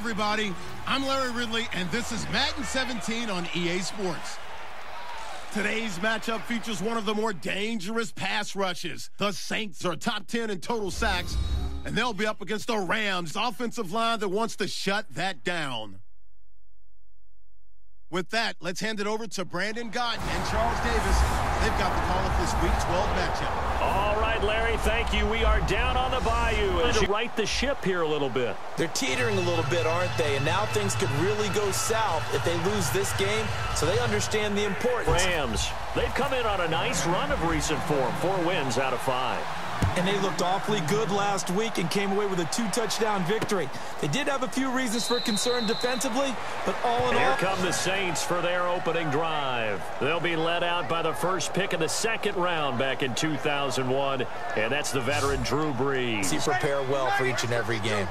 everybody. I'm Larry Ridley, and this is Madden 17 on EA Sports. Today's matchup features one of the more dangerous pass rushes. The Saints are top 10 in total sacks, and they'll be up against the Rams' offensive line that wants to shut that down. With that, let's hand it over to Brandon Gotton and Charles Davis. They've got the call of this Week 12 matchup. All right, Larry, thank you. We are down on the bayou and to right the ship here a little bit. They're teetering a little bit, aren't they? And now things could really go south if they lose this game, so they understand the importance. Rams, they've come in on a nice run of recent form, 4 wins out of 5. And they looked awfully good last week and came away with a 2-touchdown victory. They did have a few reasons for concern defensively, but all in all... Here come the Saints for their opening drive. They'll be led out by the first pick of the second round back in 2001, and that's the veteran Drew Brees. He prepared well for each and every game.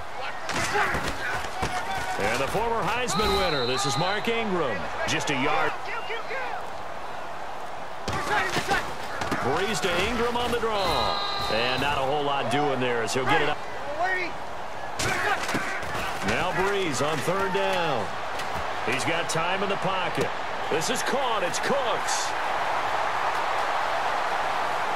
And the former Heisman winner, this is Mark Ingram. Just a yard. Brees to Ingram on the draw. And not a whole lot doing there as he'll get it up. Now Brees on third down. He's got time in the pocket. This is caught. It's Cooks.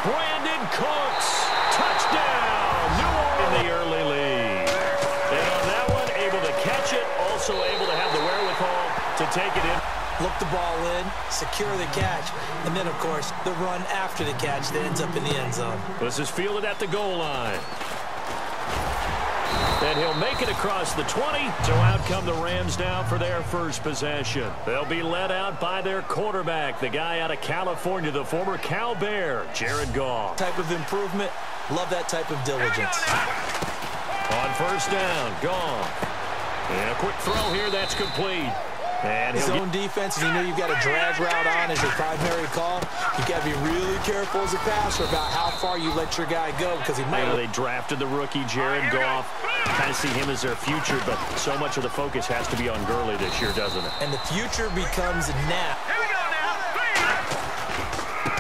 Brandon Cooks. Touchdown. New Orleans in the early lead. And on that one, able to catch it. Also able to have the wherewithal to take it in. Look the ball in, secure the catch, and then, of course, the run after the catch that ends up in the end zone. This is fielded at the goal line. And he'll make it across the 20. So out come the Rams now for their first possession. They'll be led out by their quarterback, the guy out of California, the former Cal Bear, Jared Goff. Type of improvement, love that type of diligence. On first down, Goff. And a quick throw here, that's complete. And his own defense, and you know you've got a drag route on as your primary call. You've got to be really careful as a passer about how far you let your guy go because he might. They drafted the rookie Jared Goff. Kind of see him as their future, but so much of the focus has to be on Gurley this year, doesn't it? And the future becomes now. Here we go now.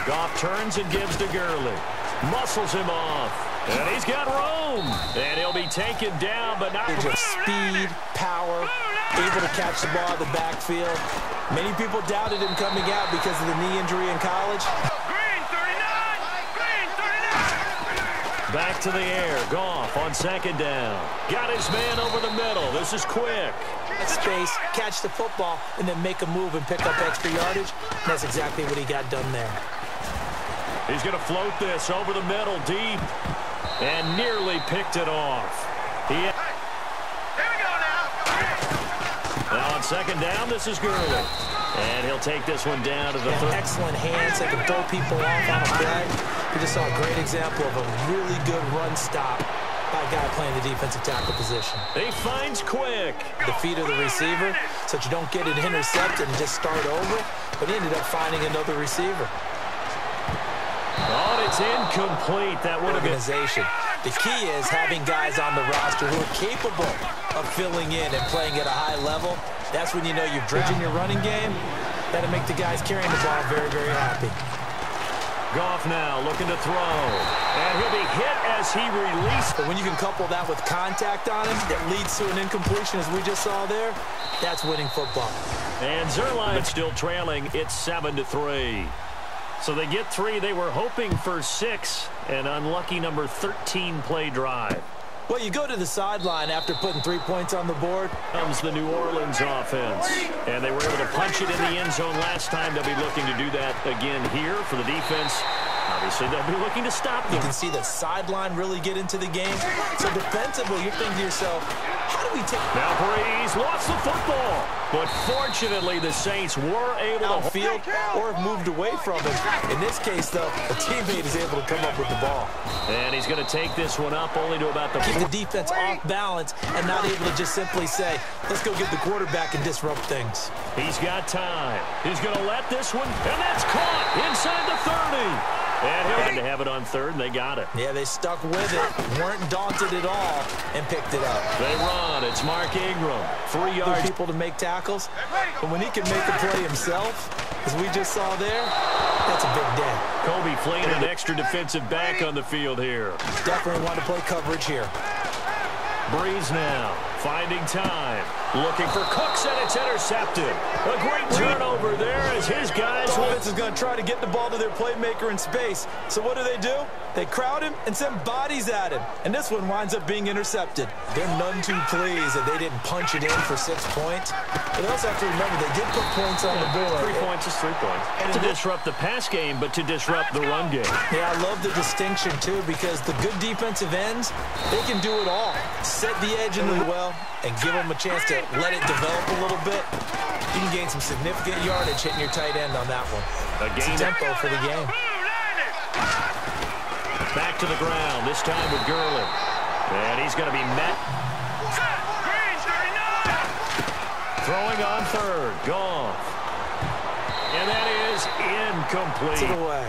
Goff turns and gives to Gurley. Muscles him off. And he's got room. And he'll be taken down, but not... Just speed, power, able to catch the ball in the backfield. Many people doubted him coming out because of the knee injury in college. Green 39! Green 39! Back to the air. Goff on second down. Got his man over the middle. This is quick. Space, catch the football, and then make a move and pick up extra yardage. And that's exactly what he got done there. He's going to float this over the middle deep and nearly picked it off. Here we go now. Now on second down, this is Gurley. And he'll take this one down to the third. Excellent hands that can throw people off on a play. We just saw a great example of a really good run stop by a guy playing the defensive tackle position. He finds Quick. The feet of the receiver so that you don't get it intercepted and just start over. But he ended up finding another receiver. Oh, it's incomplete. That would have been... Organization. The key is having guys on the roster who are capable of filling in and playing at a high level. That's when you know you're dredging your running game. That'll make the guys carrying the ball very, very happy. Goff now looking to throw. And he'll be hit as he released. But when you can couple that with contact on him that leads to an incompletion, as we just saw there, that's winning football. And Zerline still trailing. It's 7-3. So they get 3. They were hoping for 6. An unlucky number 13 play drive. Well, you go to the sideline after putting 3 points on the board. Comes the New Orleans offense. And they were able to punch it in the end zone last time. They'll be looking to do that again here for the defense. Obviously, they'll be looking to stop them. You can see the sideline really get into the game. So defensively, you're thinking to yourself, how do we take... Now Brees lost the football. But fortunately, the Saints were able to outfield or have moved away from him. In this case, though, a teammate is able to come up with the ball. And he's going to take this one up only to about the... Keep the defense off balance and not able to just simply say, let's go get the quarterback and disrupt things. He's got time. He's going to let this one, and that's caught inside the 30. And he'll have to have it on third, and they got it. Yeah, they stuck with it, weren't daunted at all, and picked it up. They run. It's Mark Ingram. 3 yards. People to make tackles, but when he can make a play himself, as we just saw there, that's a big day. Kobe Flynn, an extra defensive back on the field here. Definitely want to play coverage here. Brees now. Finding time. Looking for Cooks, and it's intercepted. A great turnover there as his guys... The offense is going to try to get the ball to their playmaker in space. So what do? They crowd him and send bodies at him. And this one winds up being intercepted. They're none too pleased that they didn't punch it in for 6 points. But they also have to remember they did put points on the board. 3 points is 3 points. And to disrupt the pass game, but to disrupt the run game. Yeah, I love the distinction, too, because the good defensive ends, they can do it all. Set the edge in really well and give them a chance to let it develop a little bit. You can gain some significant yardage hitting your tight end on that one. A gain tempo for the game. Back to the ground, this time with Gurley. And he's going to be met. Throwing on third. Goff. And that is incomplete. To the way.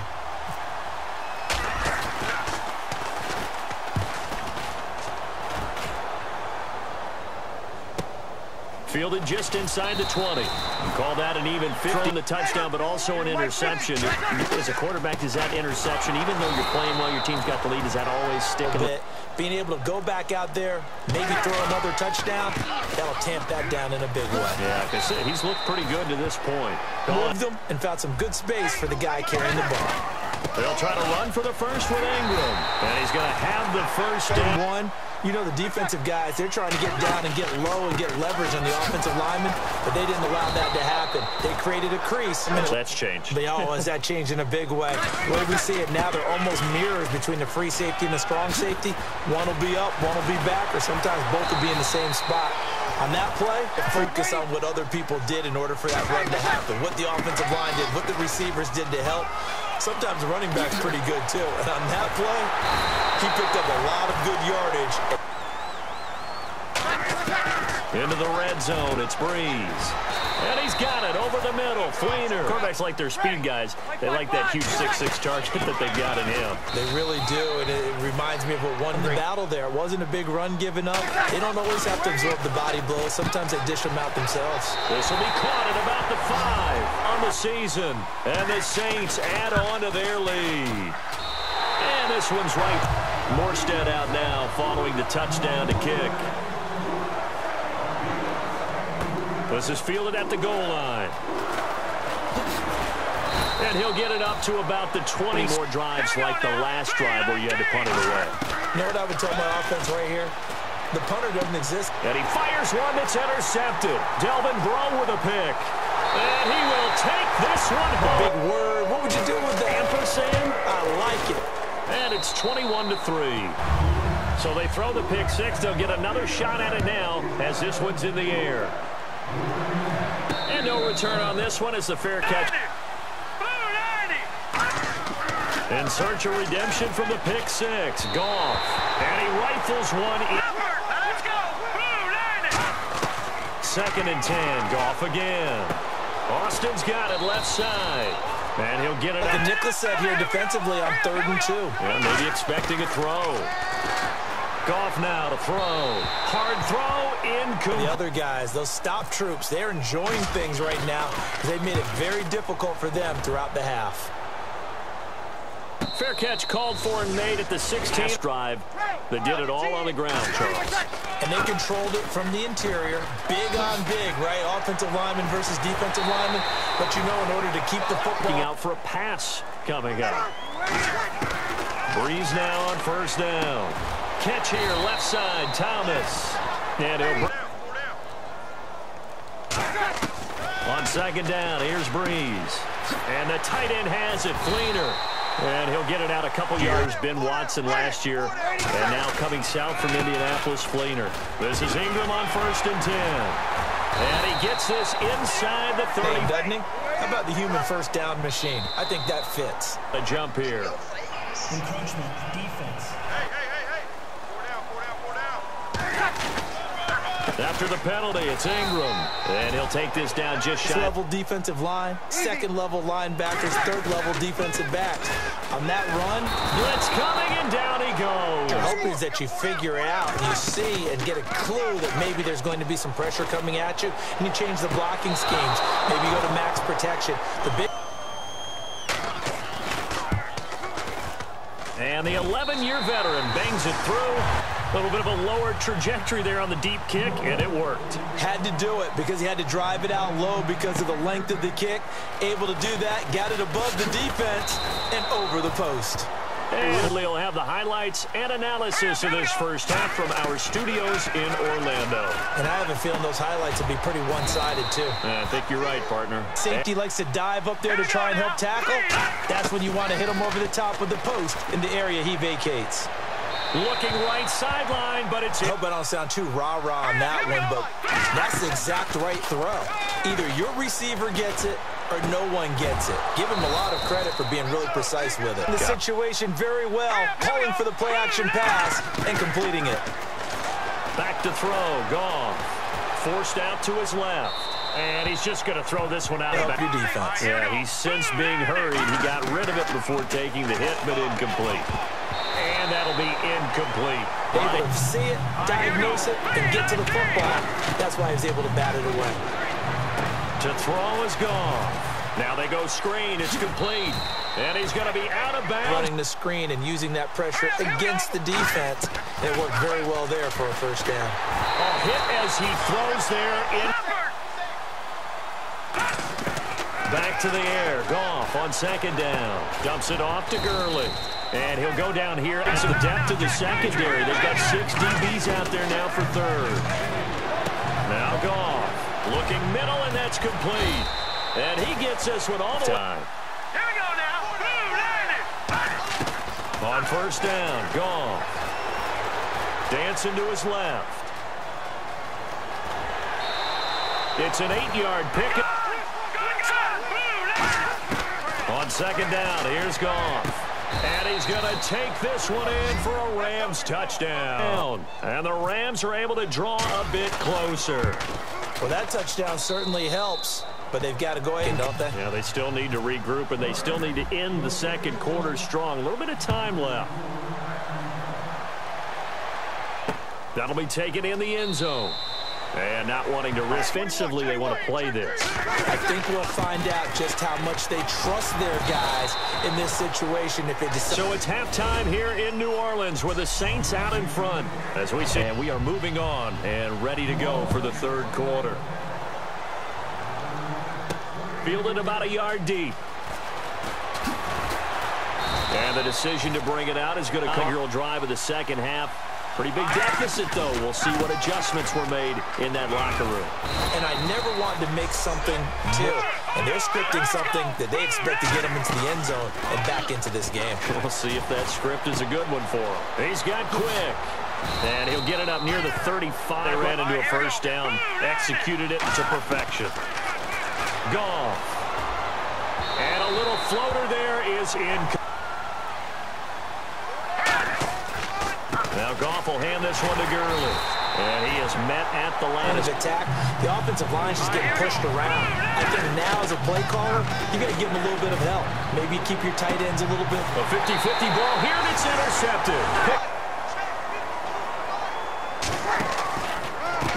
Fielded just inside the 20. You call that an even 50 in the touchdown, but also an interception. As a quarterback, is that interception, even though you're playing well, your team's got the lead, does that always stick a bit? Being able to go back out there, maybe throw another touchdown, that'll tamp that down in a big way. Yeah, like I said, he's looked pretty good to this point. Moved them and found some good space for the guy carrying the ball. They'll try to run for the first with Ingram. And he's going to have the first and one. You know, the defensive guys, they're trying to get down and get low and get leverage on the offensive lineman, but they didn't allow that to happen. They created a crease. That's changed. Has that changed in a big way. The way we see it now, they're almost mirrors between the free safety and the strong safety. One will be up, one will be back, or sometimes both will be in the same spot. On that play, focus on what other people did in order for that run to happen, what the offensive line did, what the receivers did to help. Sometimes the running back's pretty good, too. And on that play, he picked up a lot of good yardage. Into the red zone, it's Breeze. And he's got it over the middle. Fleener. Quarterbacks like their speed guys. They like that huge 6'6" target that they've got in him. They really do, and it reminds me of what won the battle there. It wasn't a big run given up. They don't always have to absorb the body blows. Sometimes they dish them out themselves. This will be caught at about the 5 on the season. And the Saints add on to their lead. And this one's right. Morstead out now following the touchdown to kick. This is fielded at the goal line. And he'll get it up to about the 20. More drives like the last drive where you had to punt it away. You know what I would tell my offense right here? The punter doesn't exist. And he fires one that's intercepted. Delvin Breaux with a pick. And he will take this one home. Big word. What would you do with that? Ampersand? I like it. And it's 21-3. So they throw the pick six. They'll get another shot at it now as this one's in the air. And no return on this one as the fair catch. In search of redemption from the pick six. Goff. And he rifles one in. Second and 10. Goff again. Austin's got it left side. And he'll get it like out. Nicholas said here defensively on 3rd and 2. Yeah, maybe expecting a throw. Goff now to throw. Hard throw in. The other guys, those stop troops, they're enjoying things right now because they've made it very difficult for them throughout the half. Fair catch called for and made at the 16th drive. They did it all on the ground, Charles. And they controlled it from the interior. Big on big, right? Offensive lineman versus defensive lineman. But you know, in order to keep the football out for a pass coming up. Breeze now on first down. Catch here, left side, Thomas. And he'll... On second down, here's Breeze. And the tight end has it, Fleener. And he'll get it out a couple yards. Ben Watson last year. And now coming south from Indianapolis, Fleener. This is Ingram on first and 10. And he gets this inside the 30. Hey, doesn't he? How about the human first down machine? I think that fits. A jump here. Encroachment, defense. After the penalty, it's Ingram. And he'll take this down just shy. Level defensive line, second level linebackers, third level defensive backs. On that run, blitz coming and down he goes. The hope is that you figure it out and you see and get a clue that maybe there's going to be some pressure coming at you, and you change the blocking schemes. Maybe you go to max protection. And the 11-year veteran bangs it through. A little bit of a lower trajectory there on the deep kick, and it worked. Had to do it because he had to drive it out low because of the length of the kick. Able to do that, got it above the defense and over the post. And we'll have the highlights and analysis of this first half from our studios in Orlando. And I have a feeling those highlights will be pretty one-sided, too. I think you're right, partner. Safety likes to dive up there to try and help tackle. That's when you want to hit him over the top with the post in the area he vacates. Looking right sideline, but it's... I hope I don't sound too rah-rah on that one, but that's the exact right throw. Either your receiver gets it or no one gets it. Give him a lot of credit for being really precise with it. The situation very well, calling for the play-action pass and completing it. Back to throw, Goff. Forced out to his left. And he's just going to throw this one out of your defense. Yeah, he's since being hurried. He got rid of it before taking the hit, but incomplete. And that'll be incomplete. Able to see it, diagnose it, and get to the football. That's why he was able to bat it away. To throw is gone. Now they go screen. It's complete. And he's going to be out of bounds. Running the screen and using that pressure against the defense. It worked very well there for a first down. A hit as he throws there in. Back to the air. Goff on second down. Dumps it off to Gurley. And he'll go down here. And some depth to the secondary. They've got 6 DBs out there now for third. Now Goff. Looking middle, and that's complete. And he gets this one all the time. Here we go now. On first down, Goff. Dancing to his left. It's an 8-yard pick. On second down, here's Goff. And he's going to take this one in for a Rams touchdown. And the Rams are able to draw a bit closer. Well, that touchdown certainly helps, but they've got to go ahead, don't they? Yeah, they still need to regroup, and they still need to end the second quarter strong. A little bit of time left. That'll be taken in the end zone. And not wanting to risk offensively, they want to play this. I think we'll find out just how much they trust their guys in this situation if they decide. So it's halftime here in New Orleans with the Saints out in front. As we say, we are moving on and ready to go for the third quarter. Fielded about a yard deep. And the decision to bring it out is going to come. Inaugural drive of the second half. Pretty big deficit, though. We'll see what adjustments were made in that locker room. And I never wanted to make something, too. And they're scripting something that they expect to get them into the end zone and back into this game. We'll see if that script is a good one for him. He's got quick. And he'll get it up near the 35. They ran into a first down. Executed it to perfection. Goff. And a little floater there is in. Now Goff will hand this one to Gurley. And he is met at the line of attack. The offensive line is just getting pushed around. I think now as a play caller, you got to give them a little bit of help. Maybe keep your tight ends a little bit. A 50-50 ball here, and it's intercepted.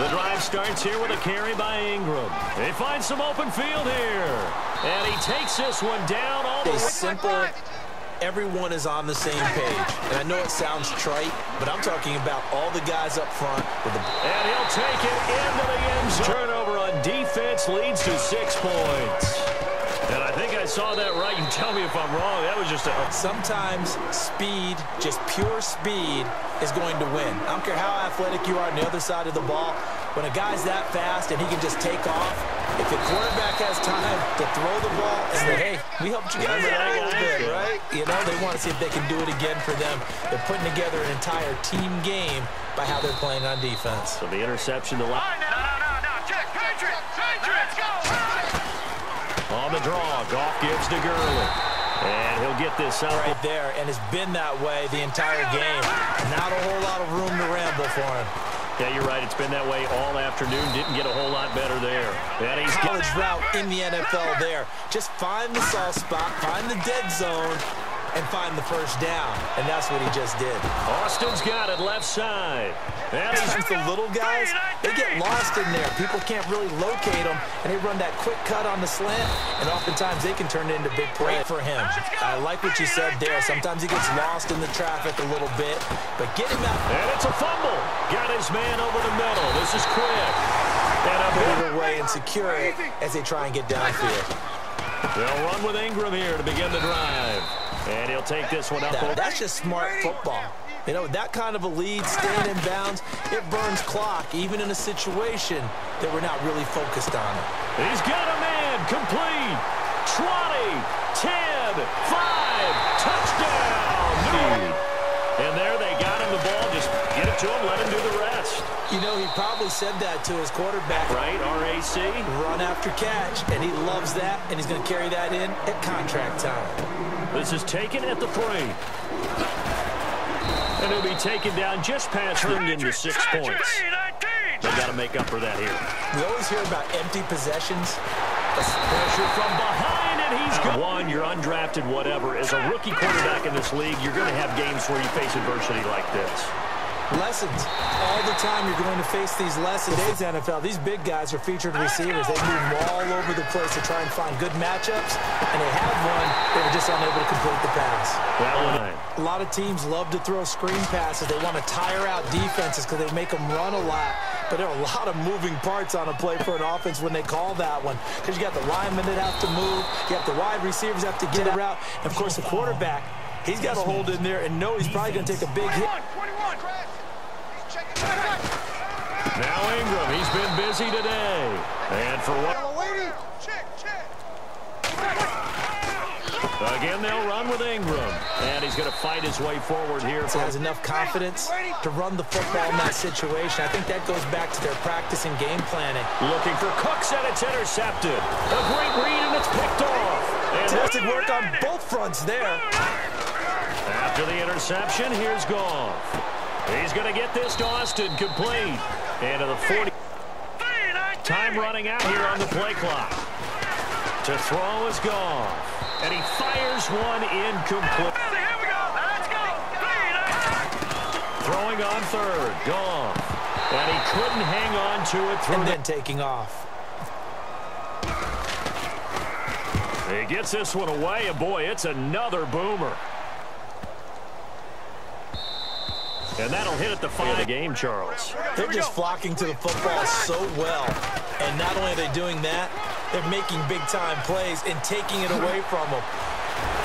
The drive starts here with a carry by Ingram. They find some open field here. And he takes this one down all the way. Simple. Everyone is on the same page. And I know it sounds trite, but I'm talking about all the guys up front. And he'll take it into the end zone. Turnover on defense leads to 6 points. And I think I saw that right. You tell me if I'm wrong. That was just a... Sometimes speed, just pure speed, is going to win. I don't care how athletic you are on the other side of the ball. When a guy's that fast and he can just take off, if the quarterback has time to throw the ball and say, hey, we helped you guys out a little bit, right? You know, they want to see if they can do it again for them. They're putting together an entire team game by how they're playing on defense. So the interception to left. No, check, Patriots, go! On the draw, Goff gives to Gurley. And he'll get this out. Right there, and it's been that way the entire game. Not a whole lot of room to ramble for him. Yeah, you're right. It's been that way all afternoon. Didn't get a whole lot better there. And he's college route in the NFL there. Just find the soft spot, find the dead zone, and find the first down. And that's what he just did. Austin's got it left side. Sometimes the little guys, they get lost in there. People can't really locate them, and they run that quick cut on the slant, and oftentimes they can turn it into big play for him. I like what you said there. Sometimes he gets lost in the traffic a little bit, but get him out. And it's a fumble. Got his man over the middle. This is quick. And Put it away and secure it as they try and get downfield. They'll run with Ingram here to begin the drive. And he'll take this one up. That's just smart football. You know, that kind of a lead, staying in bounds, it burns clock, even in a situation that we're not really focused on it. He's got a man, complete, 20, 10, 5, touchdown. And there they got him the ball. Just get it to him, let him do the rest. You know, he probably said that to his quarterback. Right, RAC. Run after catch, and he loves that, and he's going to carry that in at contract time. This is taken at the 3. And he'll be taken down just past turned into 6 points. They got to make up for that here. We always hear about empty possessions. Pressure from behind, and he's gone. One, you're undrafted, whatever. As a rookie quarterback in this league, you're going to have games where you face adversity like this. Lessons. All the time you're going to face these lessons. Today's NFL, these big guys are featured receivers. They move all over the place to try and find good matchups, and they have one. They were just unable to complete the pass. A lot of teams love to throw screen passes. They want to tire out defenses because they make them run a lot. But there are a lot of moving parts on a play for an offense when they call that one. Because you got the linemen that have to move. You have the wide receivers that have to get a route. And, of course, the quarterback, he's got to hold in there and know he's probably going to take a big hit. Now Ingram, he's been busy today. And for what? Again, they'll run with Ingram. And he's going to fight his way forward here. He has enough confidence to run the football in that situation. I think that goes back to their practice and game planning. Looking for Cooks, and it's intercepted. A great read, and it's picked off. Fantastic work on both fronts there. After the interception, here's Goff. He's going to get this to Austin, complete. And to the 40. Time running out here on the play clock. To throw is Goff. And he fires one incomplete. Here we go. Let's go. Throwing on third. Goff. And he couldn't hang on to it. And then taking off. He gets this one away, and boy, it's another boomer. And that'll hit at the 5 of the game, Charles. They're just flocking to the football so well. And not only are they doing that, they're making big-time plays and taking it away from them.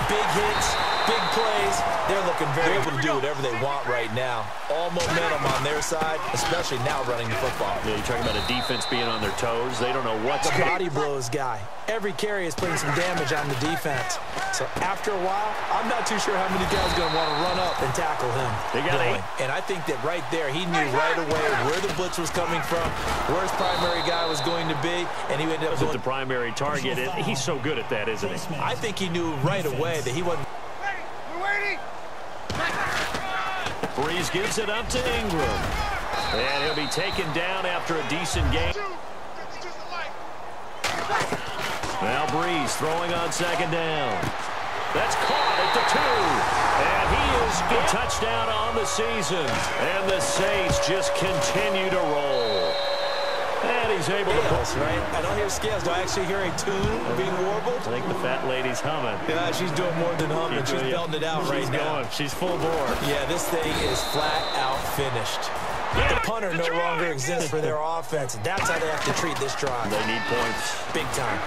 Big hits, big plays. They're looking very able to do whatever they want right now. All momentum on their side, especially now running the football. Yeah, you're talking about a defense being on their toes. They don't know what's the body blows guy. Every carry is putting some damage on the defense. So after a while, I'm not too sure how many guys are going to want to run up and tackle him. They got 8. And I think that right there, he knew right away where the blitz was coming from, where his primary guy was going to be, and he ended up going the primary target. He's so good at that, isn't he? I think he knew right away that he wasn't. Breeze gives it up to Ingram. And he'll be taken down after a decent game. Now Breeze throwing on second down. That's caught at the 2. And he is a touchdown on the season. And the Saints just continue to roll. And he's able to pull. Right? I don't hear scales. Do I actually hear a tune being warbled? I think the fat lady's humming. Yeah, she's doing more than humming. She's belting it out right now. She's full bore. Yeah, this thing is flat out finished. The punter no longer exists for their offense. That's how they have to treat this drive. They need points. Big time.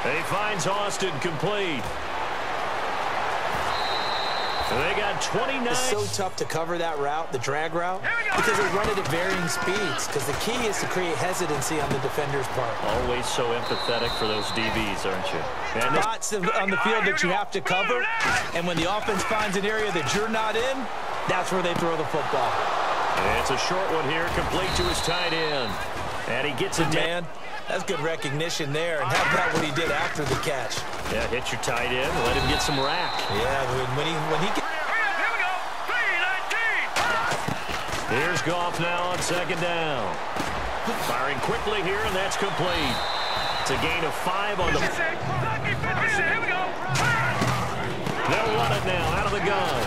And he finds Austin complete. And they got 29. It's so tough to cover that route, the drag route, because they run it at varying speeds. Because the key is to create hesitancy on the defender's part. Always so empathetic for those DBs, aren't you? And spots on the field that you have to cover, and when the offense finds an area that you're not in, that's where they throw the football. And it's a short one here, complete to his tight end. And he gets it down. That's good recognition there. And how about what he did after the catch? Yeah, hit your tight end, let him get some rack. Yeah, when he gets... Here's Goff now on second down. Firing quickly here, and that's complete. It's a gain of 5 on the... They'll run of the gun.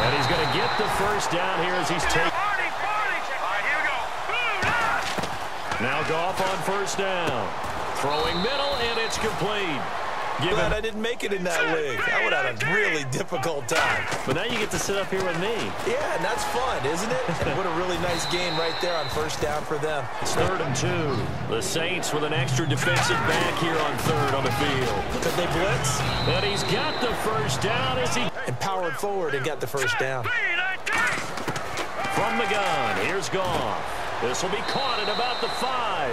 And he's going to get the first down here as he's taking. All right, here we go. Now Goff on first down. Throwing middle, and it's complete. Glad I didn't make it in that league. I would have a really difficult time. But now you get to sit up here with me. Yeah, and that's fun, isn't it? And what a really nice game right there on first down for them. It's 3rd and 2. The Saints with an extra defensive back here on 3rd on the field. Could they blitz? And he's got the first down as he And powered forward and got the first down. from the gun. Here's Goff. This will be caught at about the 5.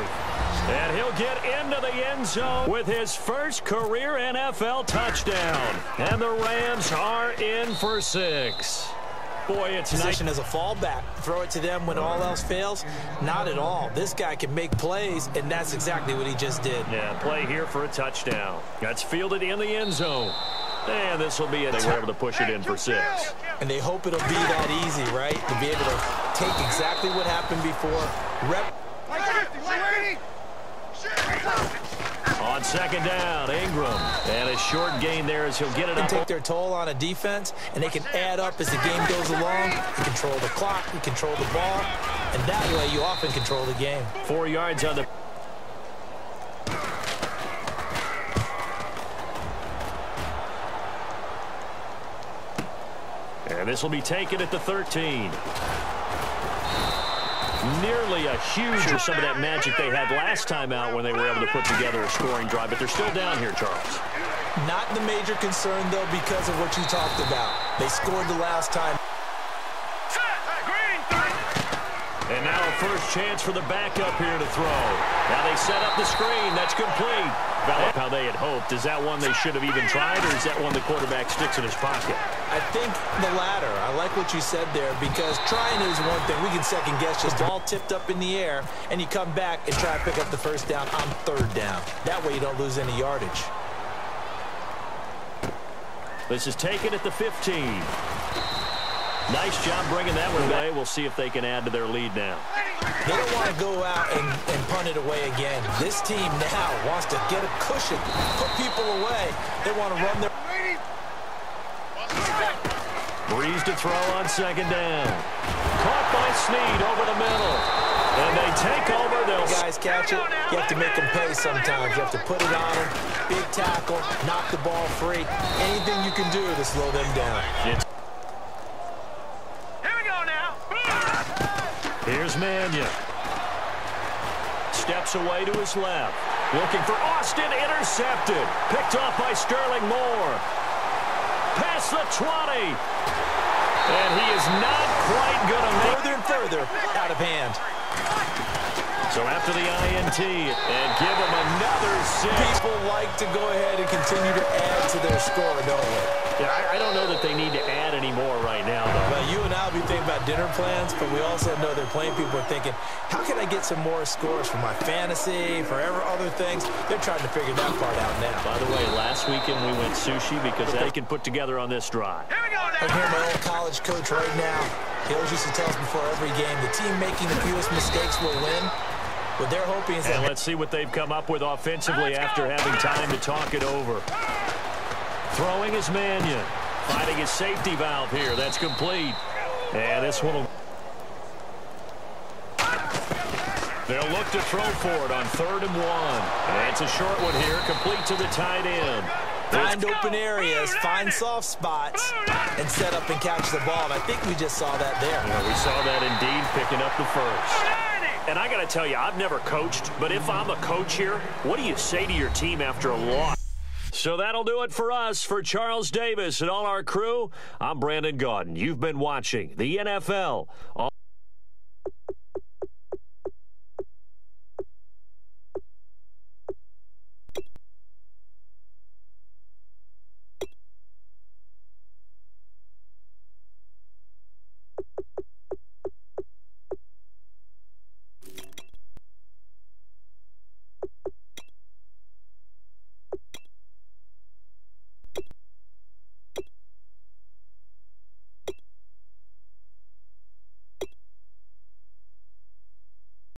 And he'll get into the end zone with his first career NFL touchdown. And the Rams are in for 6. Boy, it's Position as a fallback. Throw it to them when all else fails? Not at all. This guy can make plays, and that's exactly what he just did. Yeah, play here for a touchdown. That's fielded in the end zone. And this will be it. They were able to push it in for 6. And they hope it'll be that easy, right? To be able to take exactly what happened before. On 2nd down, Ingram. And a short gain there as he'll get it They up. take their toll on a defense, and they can add up as the game goes along. You control the clock, you control the ball, and that way you often control the game. 4 yards on the... And this will be taken at the 13. Nearly a huge or some of that magic they had last time out when they were able to put together a scoring drive, but they're still down here, Charles. Not the major concern, though, because of what you talked about. They scored the last time. And now a first chance for the backup here to throw. Now they set up the screen. That's complete. Develop how they had hoped. Is that one they should have even tried, or is that one the quarterback sticks in his pocket? I think the latter. I like what you said there, because trying is one thing. We can second guess just the ball tipped up in the air, and you come back and try to pick up the first down on 3rd down. That way you don't lose any yardage. This is taken at the 15. Nice job bringing that one away. We'll see if they can add to their lead now. They don't want to go out and punt it away again. This team now wants to get a cushion, put people away. They want to run their... Breeze to throw on 2nd down. Caught by Snead over the middle. And they take over. They'll... Guys catch it. You have to make them pay sometimes. You have to put it on them. Big tackle. Knock the ball free. Anything you can do to slow them down. Here's Mannion. Steps away to his left. Looking for Austin. Intercepted. Picked off by Sterling Moore. Past the 20. And he is not quite going to make... Further and further out of hand. So after the INT, and give them another 6. People like to go ahead and continue to add to their score, don't they? Yeah, I don't know that they need to add any more right now, though. Well, you and I will be thinking about dinner plans, but we also know they're playing people are thinking, how can I get some more scores for my fantasy, for other things? They're trying to figure that part out now. By the way, last weekend we went sushi because they can put together on this drive. I hear my old college coach right now. He always used to tell us before every game, the team making the fewest mistakes will win. What they're hoping is that... And let's see what they've come up with offensively after having time to talk it over. Throwing is Mannion. Finding his safety valve here. That's complete. And this one will... They'll look to throw for it on 3rd and 1. And it's a short one here, complete to the tight end. Find open areas, find soft spots, and set up and catch the ball. And I think we just saw that there. Yeah, we saw that indeed, picking up the first. And I got to tell you, I've never coached, but if I'm a coach here, what do you say to your team after a loss? So that'll do it for us. For Charles Davis and all our crew, I'm Brandon Gaudin. You've been watching the NFL.